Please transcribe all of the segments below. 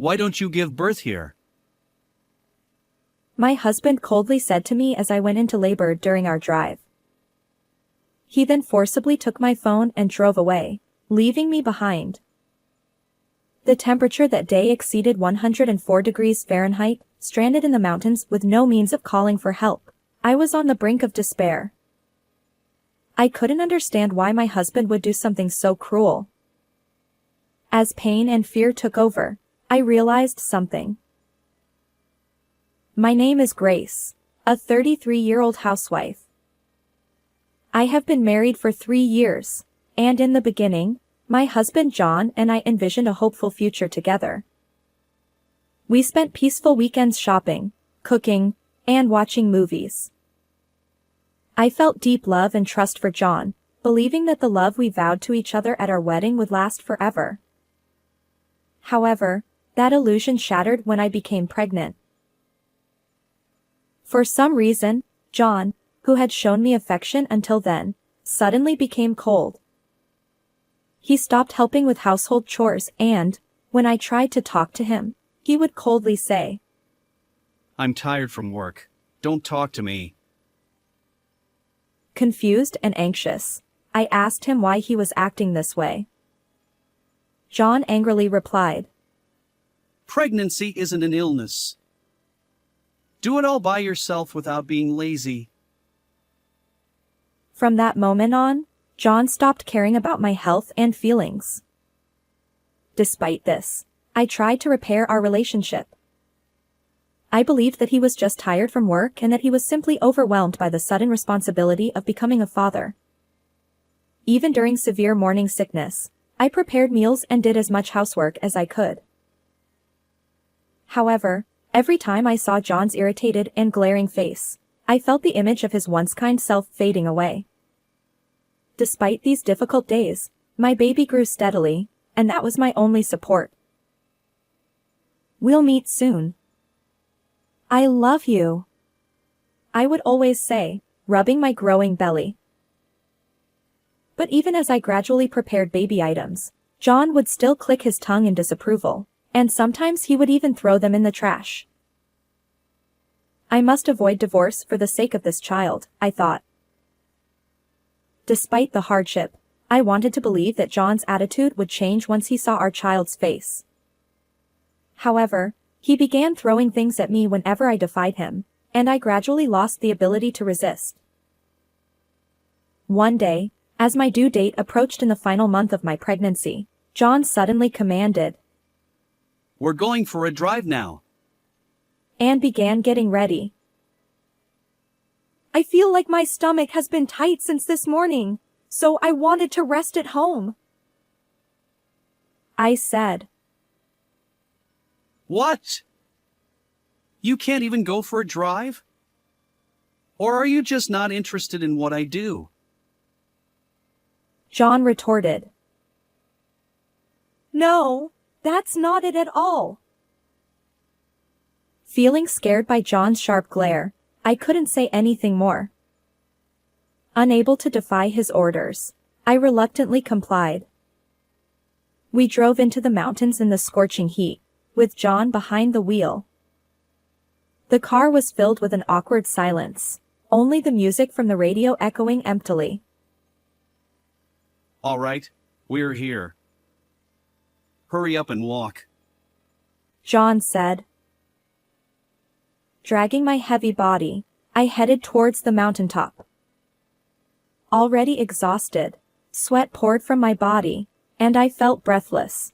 Why don't you give birth here? My husband coldly said to me as I went into labor during our drive. He then forcibly took my phone and drove away, leaving me behind. The temperature that day exceeded 104 degrees Fahrenheit, stranded in the mountains with no means of calling for help. I was on the brink of despair. I couldn't understand why my husband would do something so cruel. As pain and fear took over, I realized something. My name is Grace, a 33-year-old housewife. I have been married for 3 years, and in the beginning, my husband John and I envisioned a hopeful future together. We spent peaceful weekends shopping, cooking, and watching movies. I felt deep love and trust for John, believing that the love we vowed to each other at our wedding would last forever. However, that illusion shattered when I became pregnant. For some reason, John, who had shown me affection until then, suddenly became cold. He stopped helping with household chores and, when I tried to talk to him, he would coldly say, I'm tired from work. Don't talk to me. Confused and anxious, I asked him why he was acting this way. John angrily replied, Pregnancy isn't an illness. Do it all by yourself without being lazy. From that moment on, John stopped caring about my health and feelings. Despite this, I tried to repair our relationship. I believed that he was just tired from work and that he was simply overwhelmed by the sudden responsibility of becoming a father. Even during severe morning sickness, I prepared meals and did as much housework as I could. However, every time I saw John's irritated and glaring face, I felt the image of his once kind self fading away. Despite these difficult days, my baby grew steadily, and that was my only support. We'll meet soon. I love you, I would always say, rubbing my growing belly. But even as I gradually prepared baby items, John would still click his tongue in disapproval, and sometimes he would even throw them in the trash. I must avoid divorce for the sake of this child, I thought. Despite the hardship, I wanted to believe that John's attitude would change once he saw our child's face. However, he began throwing things at me whenever I defied him, and I gradually lost the ability to resist. One day, as my due date approached in the final month of my pregnancy, John suddenly commanded, We're going for a drive now. And began getting ready. I feel like my stomach has been tight since this morning, so I wanted to rest at home, I said. What? You can't even go for a drive? Or are you just not interested in what I do? John retorted. No, that's not it at all. Feeling scared by John's sharp glare, I couldn't say anything more. Unable to defy his orders, I reluctantly complied. We drove into the mountains in the scorching heat, with John behind the wheel. The car was filled with an awkward silence, only the music from the radio echoing emptily. All right, we're here. Hurry up and walk, John said. Dragging my heavy body, I headed towards the mountaintop. Already exhausted, sweat poured from my body, and I felt breathless.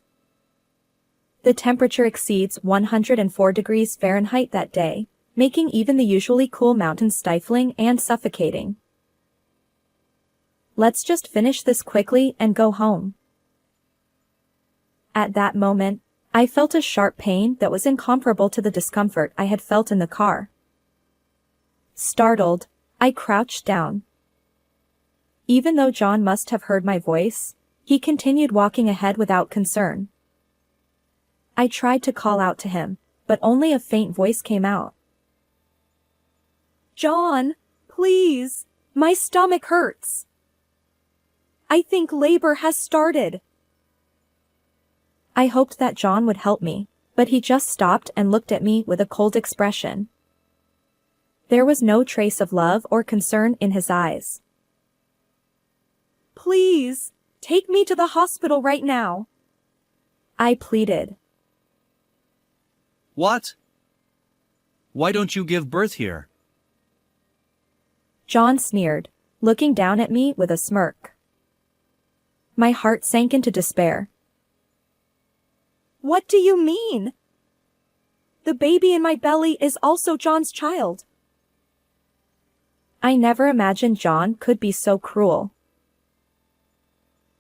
The temperature exceeds 104 degrees Fahrenheit that day, making even the usually cool mountains stifling and suffocating. Let's just finish this quickly and go home. At that moment, I felt a sharp pain that was incomparable to the discomfort I had felt in the car. Startled, I crouched down. Even though John must have heard my voice, he continued walking ahead without concern. I tried to call out to him, but only a faint voice came out. John, please, my stomach hurts. I think labor has started. I hoped that John would help me, But he just stopped and looked at me with a cold expression. There was no trace of love or concern in his eyes. Please, take me to the hospital right now, I pleaded. What? Why don't you give birth here? John sneered, looking down at me with a smirk. My heart sank into despair. What do you mean? The baby in my belly is also John's child. I never imagined John could be so cruel.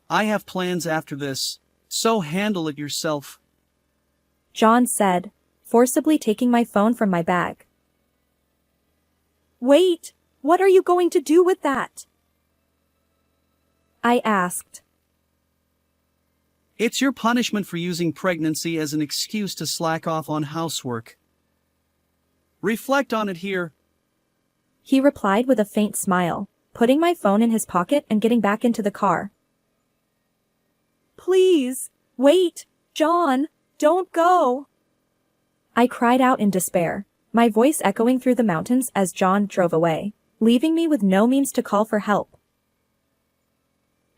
I have plans after this, so handle it yourself, John said, forcibly taking my phone from my bag. Wait, what are you going to do with that? I asked. It's your punishment for using pregnancy as an excuse to slack off on housework. Reflect on it here. He replied with a faint smile, putting my phone in his pocket and getting back into the car. Please, wait, John, don't go. I cried out in despair, my voice echoing through the mountains as John drove away, leaving me with no means to call for help.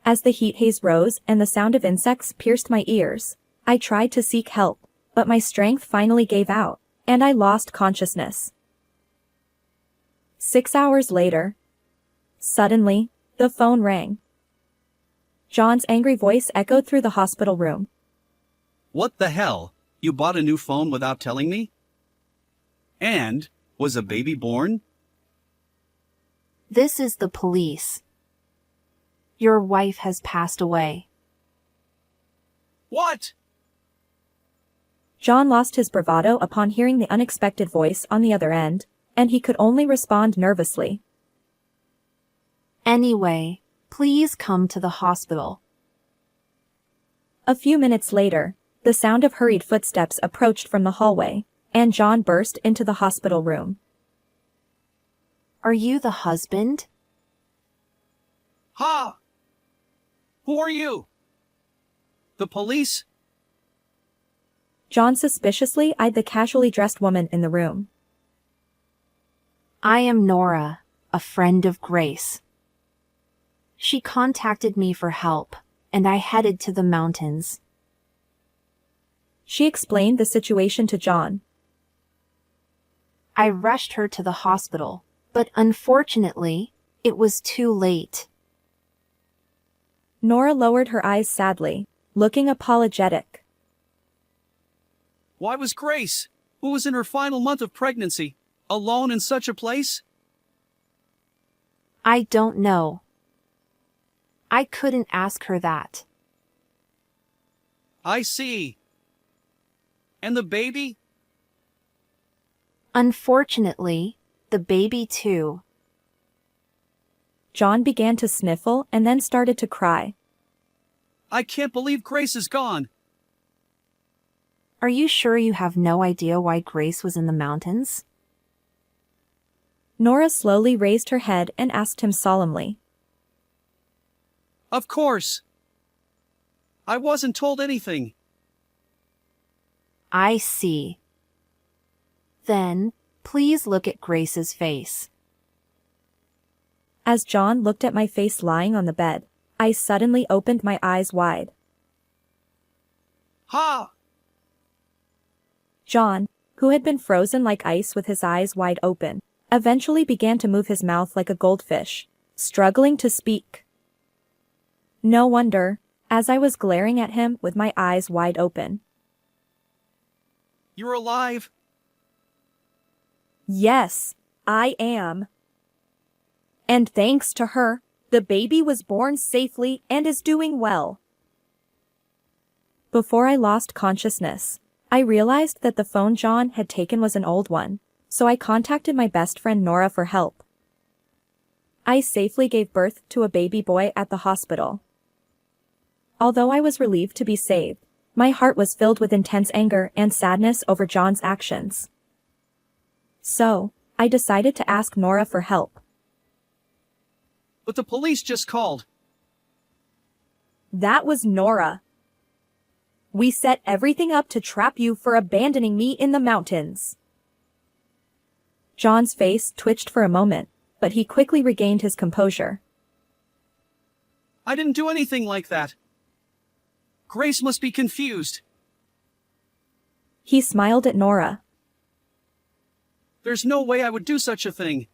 As the heat haze rose and the sound of insects pierced my ears, I tried to seek help, but my strength finally gave out, and I lost consciousness. 6 hours later, suddenly, the phone rang. John's angry voice echoed through the hospital room. What the hell? You bought a new phone without telling me? And, was a baby born? This is the police. Your wife has passed away. What? John lost his bravado upon hearing the unexpected voice on the other end, and he could only respond nervously. Anyway, please come to the hospital. A few minutes later, the sound of hurried footsteps approached from the hallway, and John burst into the hospital room. Are you the husband? Ha! Who are you? The police? John suspiciously eyed the casually dressed woman in the room. I am Nora, a friend of Grace. She contacted me for help, and I headed to the mountains. She explained the situation to John. I rushed her to the hospital, but unfortunately, it was too late. Nora lowered her eyes sadly, looking apologetic. Why was Grace, who was in her final month of pregnancy, alone in such a place? I don't know. I couldn't ask her that. I see. And the baby? Unfortunately, the baby too. John began to sniffle and then started to cry. I can't believe Grace is gone. Are you sure you have no idea why Grace was in the mountains? Nora slowly raised her head and asked him solemnly. Of course. I wasn't told anything. I see. Then, please look at Grace's face. As John looked at my face lying on the bed, I suddenly opened my eyes wide. Ha! John, who had been frozen like ice with his eyes wide open, eventually began to move his mouth like a goldfish, struggling to speak. No wonder, as I was glaring at him with my eyes wide open. You're alive? Yes, I am. And thanks to her, the baby was born safely and is doing well. Before I lost consciousness, I realized that the phone John had taken was an old one, so I contacted my best friend Nora for help. I safely gave birth to a baby boy at the hospital. Although I was relieved to be saved, my heart was filled with intense anger and sadness over John's actions. So, I decided to ask Nora for help. But the police just called. That was Nora. We set everything up to trap you for abandoning me in the mountains. John's face twitched for a moment, but he quickly regained his composure. I didn't do anything like that. Grace must be confused. He smiled at Nora. There's no way I would do such a thing.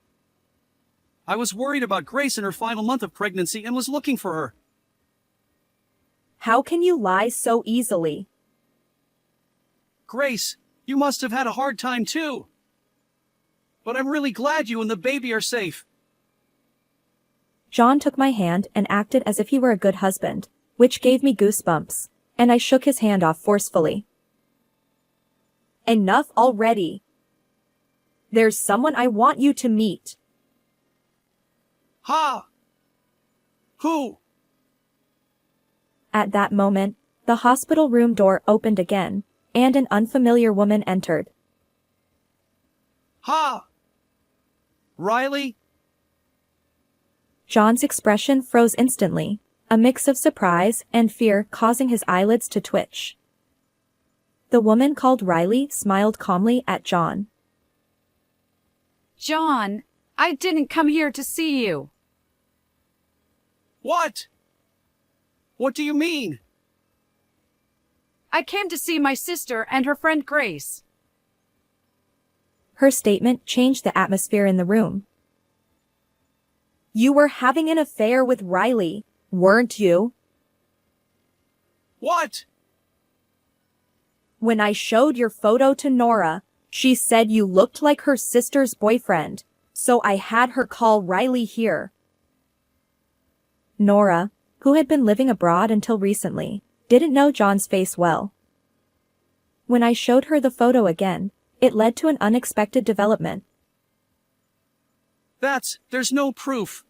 I was worried about Grace in her final month of pregnancy and was looking for her. How can you lie so easily? Grace, you must have had a hard time too. But I'm really glad you and the baby are safe. John took my hand and acted as if he were a good husband, which gave me goosebumps, and I shook his hand off forcefully. Enough already. There's someone I want you to meet. Ha! Who? At that moment, the hospital room door opened again, and an unfamiliar woman entered. Ha! Riley? John's expression froze instantly, a mix of surprise and fear causing his eyelids to twitch. The woman called Riley smiled calmly at John. John, I didn't come here to see you. What? What do you mean? I came to see my sister and her friend Grace. Her statement changed the atmosphere in the room. You were having an affair with Riley, weren't you? What? When I showed your photo to Nora, she said you looked like her sister's boyfriend, so I had her call Riley here. Nora, who had been living abroad until recently, didn't know John's face well. When I showed her the photo again, it led to an unexpected development. There's no proof.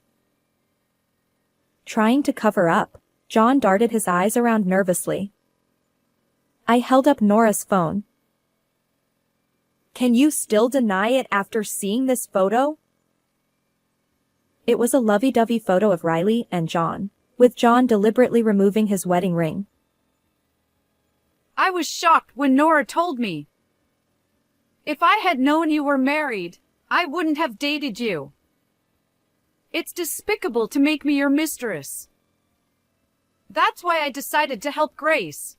Trying to cover up, John darted his eyes around nervously. I held up Nora's phone. Can you still deny it after seeing this photo? It was a lovey-dovey photo of Riley and John, with John deliberately removing his wedding ring. I was shocked when Nora told me. If I had known you were married, I wouldn't have dated you. It's despicable to make me your mistress. That's why I decided to help Grace.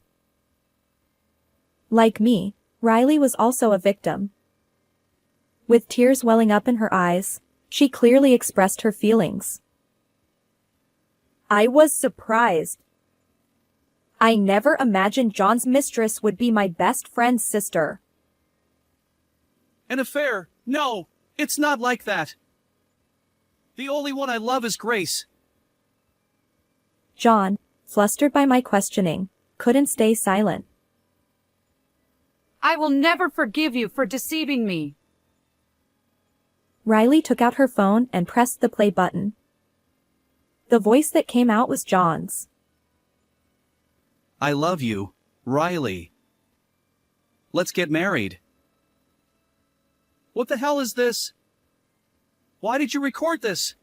Like me, Riley was also a victim. With tears welling up in her eyes, she clearly expressed her feelings. I was surprised. I never imagined John's mistress would be my best friend's sister. An affair? No, it's not like that. The only one I love is Grace. John, flustered by my questioning, couldn't stay silent. I will never forgive you for deceiving me. Riley took out her phone and pressed the play button. The voice that came out was John's. I love you, Riley. Let's get married. What the hell is this? Why did you record this?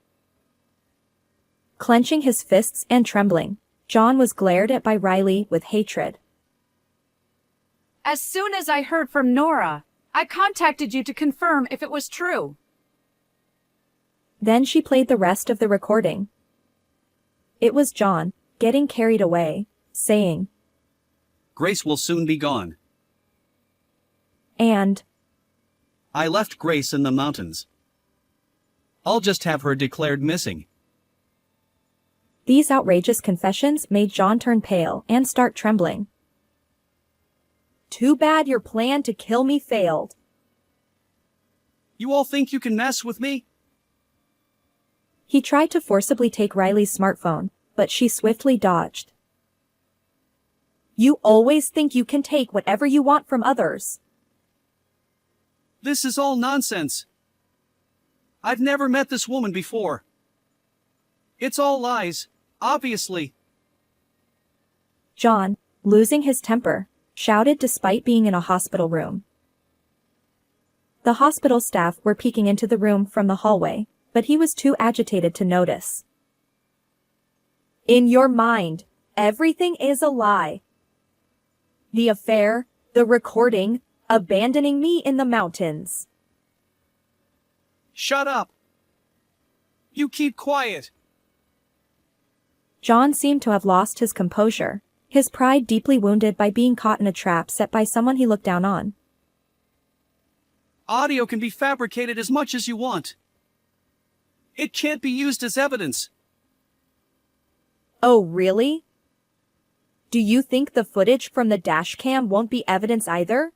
Clenching his fists and trembling, John was glared at by Riley with hatred. As soon as I heard from Nora, I contacted you to confirm if it was true. Then she played the rest of the recording. It was John, getting carried away, saying, Grace will soon be gone. And I left Grace in the mountains. I'll just have her declared missing. these outrageous confessions made John turn pale and start trembling. Too bad your plan to kill me failed. You all think you can mess with me? He tried to forcibly take Riley's smartphone, but she swiftly dodged. You always think you can take whatever you want from others. This is all nonsense. I've never met this woman before. It's all lies, obviously. John, losing his temper, shouted despite being in a hospital room. The hospital staff were peeking into the room from the hallway, but he was too agitated to notice. In your mind, everything is a lie. The affair, the recording, abandoning me in the mountains. Shut up. You keep quiet. John seemed to have lost his composure, his pride deeply wounded by being caught in a trap set by someone he looked down on. Audio can be fabricated as much as you want. It can't be used as evidence. Oh, really? Do you think the footage from the dashcam won't be evidence either?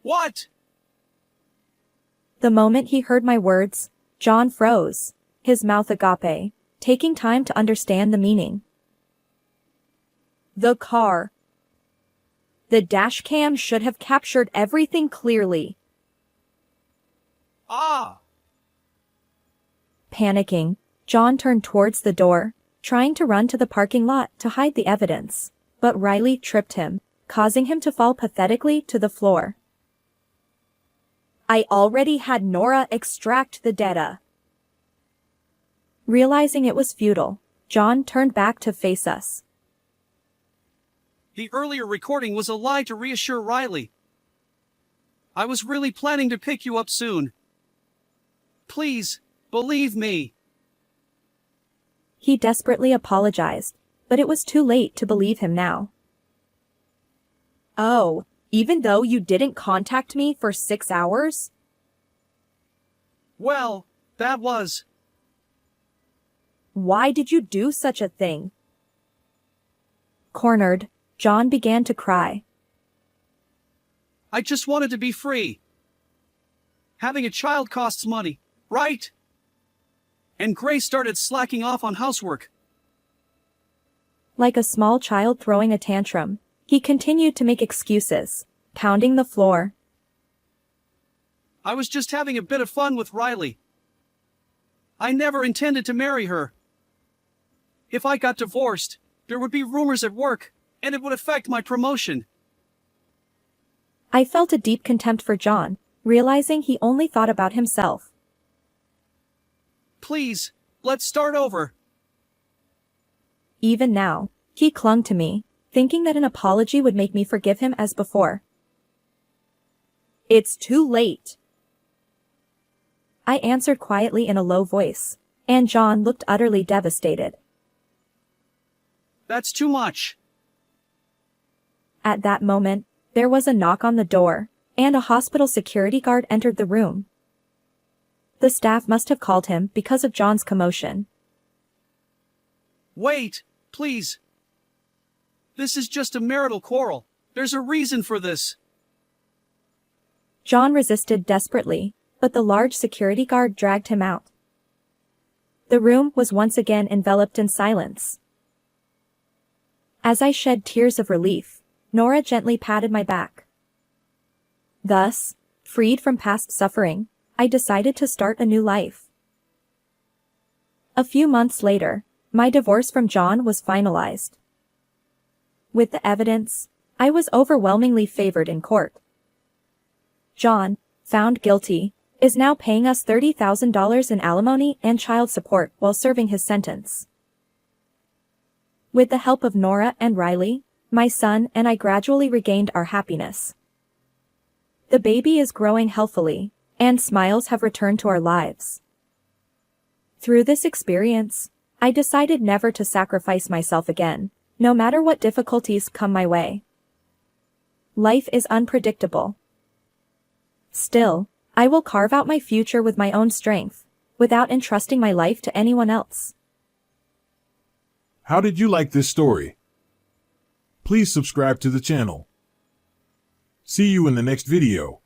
What? The moment he heard my words, John froze, his mouth agape, taking time to understand the meaning. The car. The dashcam should have captured everything clearly. Ah! Panicking, John turned towards the door, trying to run to the parking lot to hide the evidence, but Riley tripped him, causing him to fall pathetically to the floor. I already had Nora extract the data. Realizing it was futile, John turned back to face us. The earlier recording was a lie to reassure Riley. I was really planning to pick you up soon. Please, believe me. He desperately apologized, but it was too late to believe him now. Oh, even though you didn't contact me for 6 hours? Well, that was... Why did you do such a thing? Cornered, John began to cry. I just wanted to be free. Having a child costs money, right? And Grace started slacking off on housework. Like a small child throwing a tantrum, he continued to make excuses, pounding the floor. I was just having a bit of fun with Riley. I never intended to marry her. If I got divorced, there would be rumors at work, and it would affect my promotion. I felt a deep contempt for John, realizing he only thought about himself. Please, let's start over. Even now, he clung to me, thinking that an apology would make me forgive him as before. It's too late. I answered quietly in a low voice, and John looked utterly devastated. That's too much. At that moment, there was a knock on the door, and a hospital security guard entered the room. The staff must have called him because of John's commotion. Wait, please. This is just a marital quarrel. There's a reason for this. John resisted desperately, but the large security guard dragged him out. The room was once again enveloped in silence. As I shed tears of relief, Nora gently patted my back. Thus, freed from past suffering, I decided to start a new life. A few months later, my divorce from John was finalized. With the evidence, I was overwhelmingly favored in court. John, found guilty, is now paying us $30,000 in alimony and child support while serving his sentence. With the help of Nora and Riley, my son and I gradually regained our happiness. The baby is growing healthily, and smiles have returned to our lives. Through this experience, I decided never to sacrifice myself again, no matter what difficulties come my way. Life is unpredictable. Still, I will carve out my future with my own strength, without entrusting my life to anyone else. How did you like this story? Please subscribe to the channel. See you in the next video.